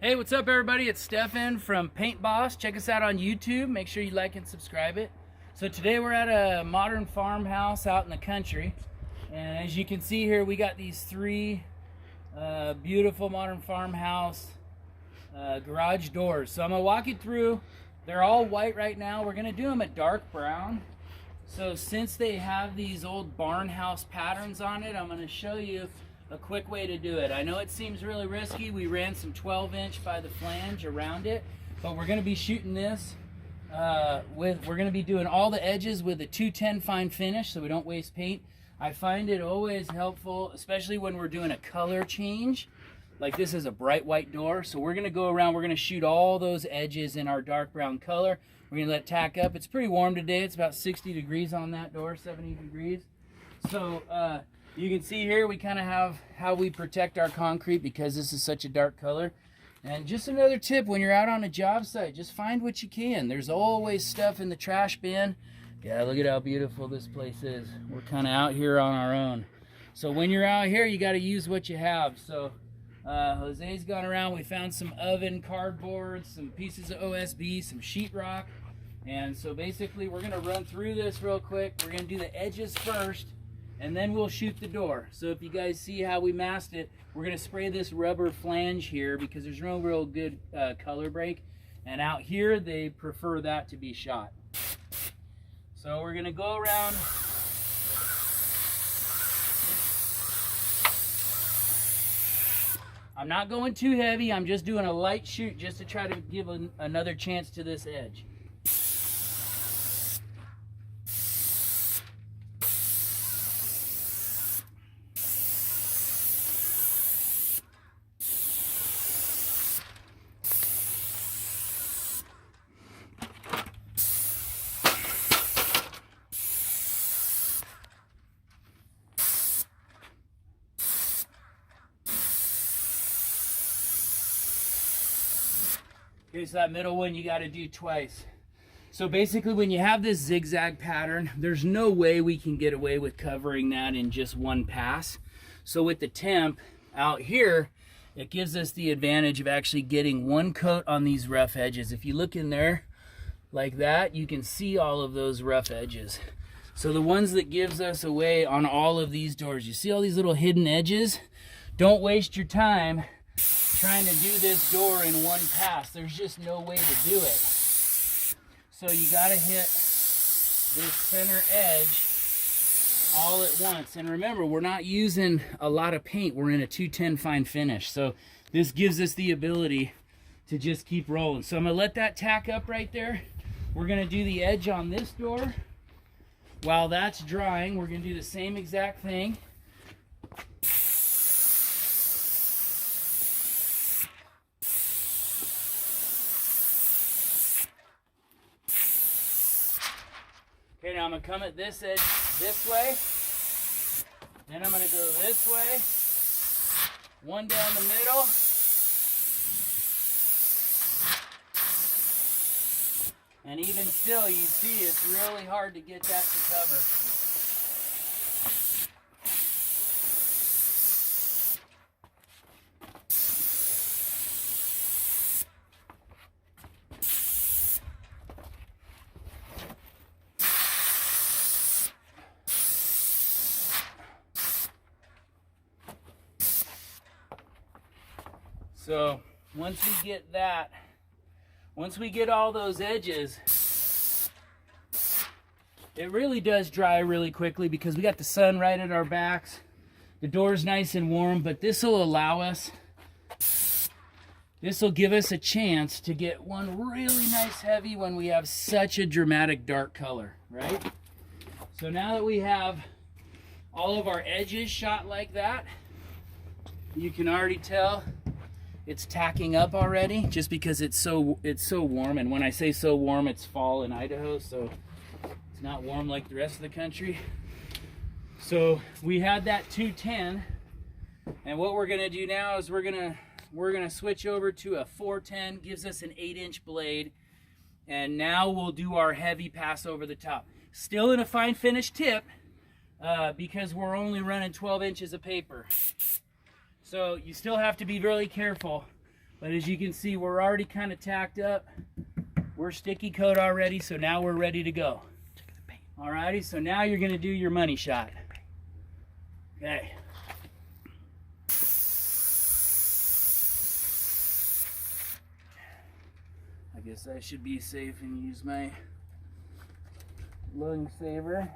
Hey, what's up everybody? It's Stefan from Paint Boss. Check us out on YouTube. Make sure you like and subscribe it. So today we're at a modern farmhouse out in the country. And as you can see here, we got these three beautiful modern farmhouse garage doors. So I'm gonna walk you through. They're all white right now. We're gonna do them a dark brown. So since they have these old barn house patterns on it, I'm gonna show you a quick way to do it. I know it seems really risky. We ran some 12-inch by the flange around it, but we're gonna be shooting this we're gonna be doing all the edges with a 210 fine finish so we don't waste paint. I find it always helpful, especially when we're doing a color change. Like this is a bright white door, so we're gonna go around, we're gonna shoot all those edges in our dark brown color. We're gonna let it tack up. It's pretty warm today. It's about 60 degrees on that door, 70 degrees. So you can see here we kind of have how we protect our concrete because this is such a dark color. And just another tip, when you're out on a job site, just find what you can. There's always stuff in the trash bin. Yeah, look at how beautiful this place is. We're kind of out here on our own. So when you're out here, you got to use what you have. So Jose's gone around. We found some oven cardboard, some pieces of OSB, some sheetrock. And so basically we're going to run through this real quick. We're going to do the edges first, and then we'll shoot the door. So if you guys see how we masked it, we're gonna spray this rubber flange here because there's no real good color break. And out here, they prefer that to be shot. So we're gonna go around. I'm not going too heavy, I'm just doing a light shoot just to try to give another chance to this edge. Okay, so that middle one you got to do twice. So basically when you have this zigzag pattern, there's no way we can get away with covering that in just one pass. So with the temp out here, it gives us the advantage of actually getting one coat on these rough edges. If you look in there like that, you can see all of those rough edges. So the ones that gives us away on all of these doors, you see all these little hidden edges? Don't waste your time trying to do this door in one pass. There's just no way to do it. So you gotta hit this center edge all at once. And remember, we're not using a lot of paint. We're in a 210 fine finish. So this gives us the ability to just keep rolling. So I'm gonna let that tack up right there. We're gonna do the edge on this door. While that's drying, we're gonna do the same exact thing. Okay, now I'm gonna come at this edge this way, then I'm gonna go this way, one down the middle, and even still, you see it's really hard to get that to cover. So once we get all those edges, it really does dry really quickly because we got the sun right at our backs. The door's nice and warm, but this will give us a chance to get one really nice heavy when we have such a dramatic dark color, right? So now that we have all of our edges shot like that, you can already tell it's tacking up already just because it's so warm. And when I say so warm, it's fall in Idaho, so it's not warm like the rest of the country. So we had that 210, and what we're gonna do now is we're gonna switch over to a 410. Gives us an 8-inch blade, and now we'll do our heavy pass over the top. Still in a fine finish tip because we're only running 12 inches of paper. So you still have to be really careful But as you can see, we're already kind of tacked up. We're sticky coat already, so now we're ready to go. Alrighty, so now you're gonna do your money shot. Okay. I guess I should be safe and use my lung saver.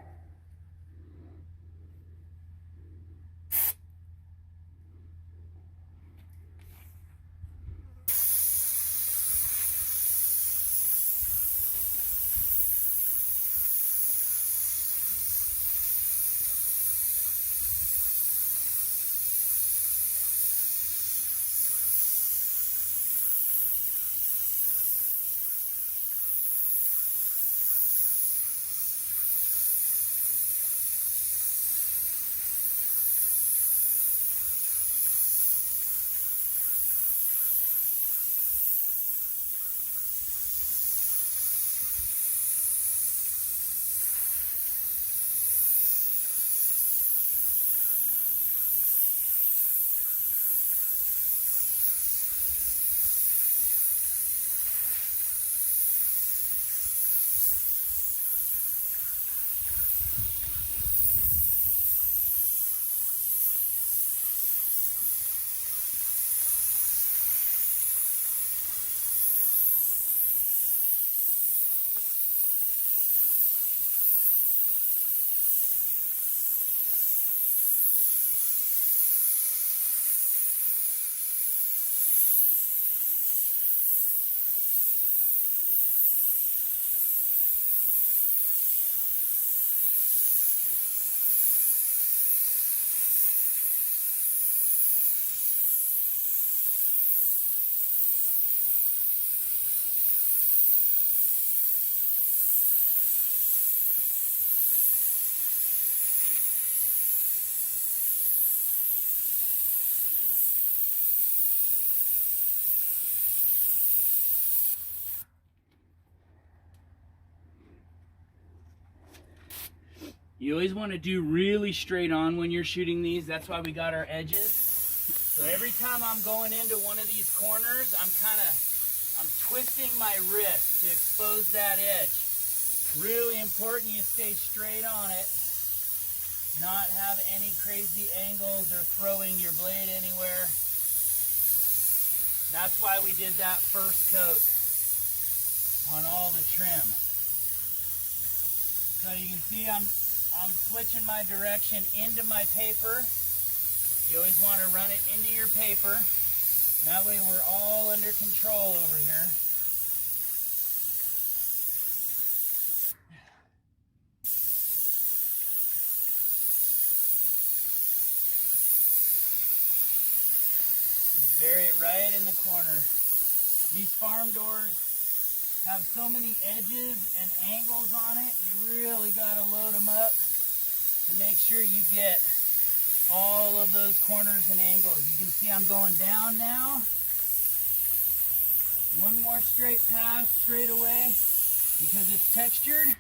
You always want to do really straight on when you're shooting these. That's why we got our edges. So every time I'm going into one of these corners, I'm twisting my wrist to expose that edge. Really important you stay straight on it, not have any crazy angles or throwing your blade anywhere. That's why we did that first coat on all the trim. So you can see I'm switching my direction into my paper. You always want to run it into your paper. That way we're all under control over here. Just bury it right in the corner. These farm doors have so many edges and angles on it, you really got to load them up to make sure you get all of those corners and angles. You can see I'm going down now. One more straight pass, straight away, because it's textured.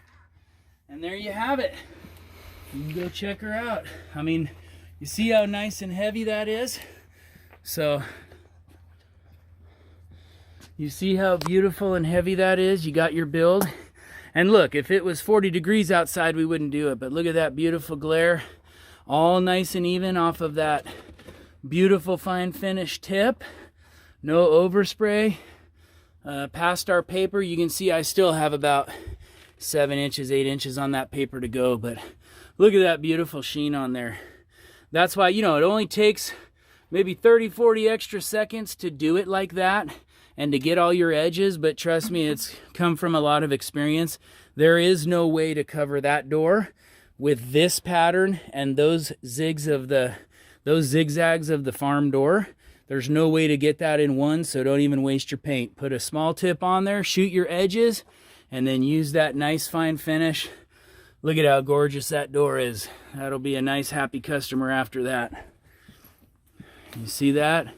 And there you have it. You can go check her out. I mean, you see how nice and heavy that is? So, you see how beautiful and heavy that is? You got your build. And look, if it was 40 degrees outside, we wouldn't do it. But look at that beautiful glare. All nice and even off of that beautiful fine finish tip. No overspray. Past our paper, you can see I still have about 7 inches, 8 inches on that paper to go. But look at that beautiful sheen on there. That's why, it only takes maybe 30, 40 extra seconds to do it like that and to get all your edges, but trust me, it's come from a lot of experience. There is no way to cover that door with this pattern and those zigzags of the farm door. There's no way to get that in one, so don't even waste your paint. Put a small tip on there, shoot your edges, and then use that nice fine finish. Look at how gorgeous that door is. That'll be a nice happy customer after that. You see that?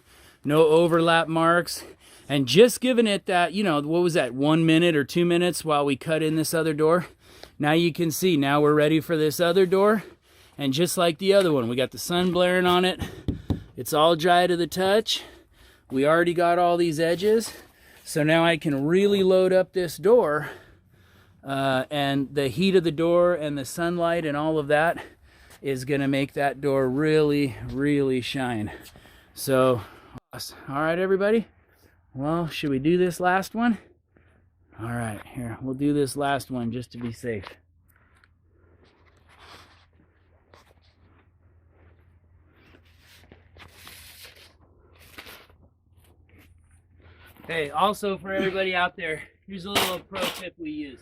No overlap marks. And just giving it that, what was that, 1 minute or 2 minutes while we cut in this other door. Now you can see, now we're ready for this other door. And just like the other one, we got the sun blaring on it. It's all dry to the touch. We already got all these edges, so now I can really load up this door, and the heat of the door and the sunlight and all of that is gonna make that door really, really shine. So, all right, everybody. Well, should we do this last one? All right, here, we'll do this last one just to be safe. Hey, also for everybody out there, here's a little pro tip we use.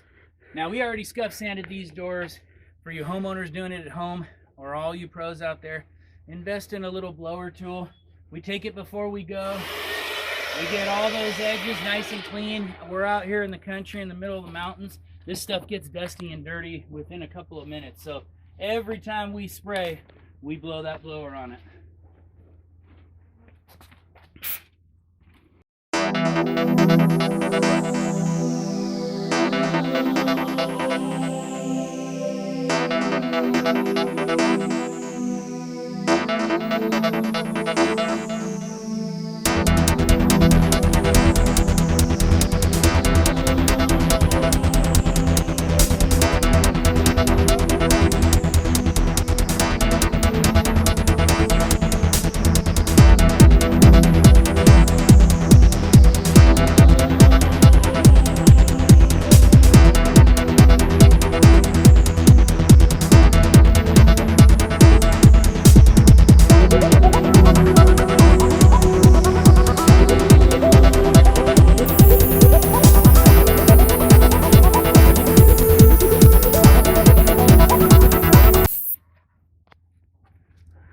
Now, we already scuff sanded these doors. For you homeowners doing it at home, or all you pros out there, invest in a little blower tool. We take it before we go. We get all those edges nice and clean. We're out here in the country in the middle of the mountains. This stuff gets dusty and dirty within a couple of minutes. So every time we spray, we blow that blower on it.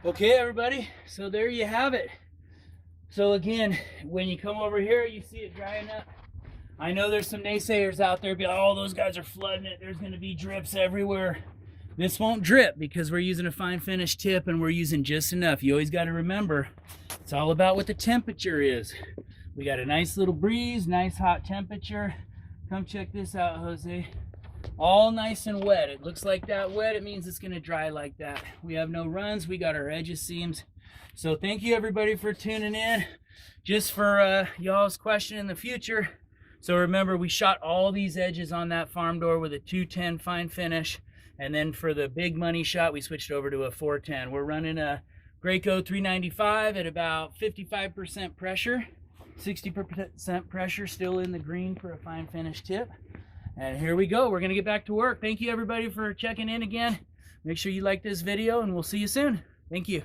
Okay, everybody, so there you have it. So again, when you come over here, you see it drying up. I know there's some naysayers out there, be like, oh, those guys are flooding it. There's gonna be drips everywhere. This won't drip because we're using a fine finish tip and we're using just enough. You always gotta remember, it's all about what the temperature is. We got a nice little breeze, nice hot temperature. Come check this out, Jose. All nice and wet. It looks like that wet, it means it's going to dry like that. We have no runs, we got our edges seams. So thank you everybody for tuning in. Just for y'all's question in the future, so remember, we shot all these edges on that farm door with a 210 fine finish, and then for the big money shot we switched over to a 410. We're running a Graco 395 at about 55% pressure, 60% pressure, still in the green for a fine finish tip. And here we go. We're going to get back to work. Thank you, everybody, for checking in again. Make sure you like this video, and we'll see you soon. Thank you.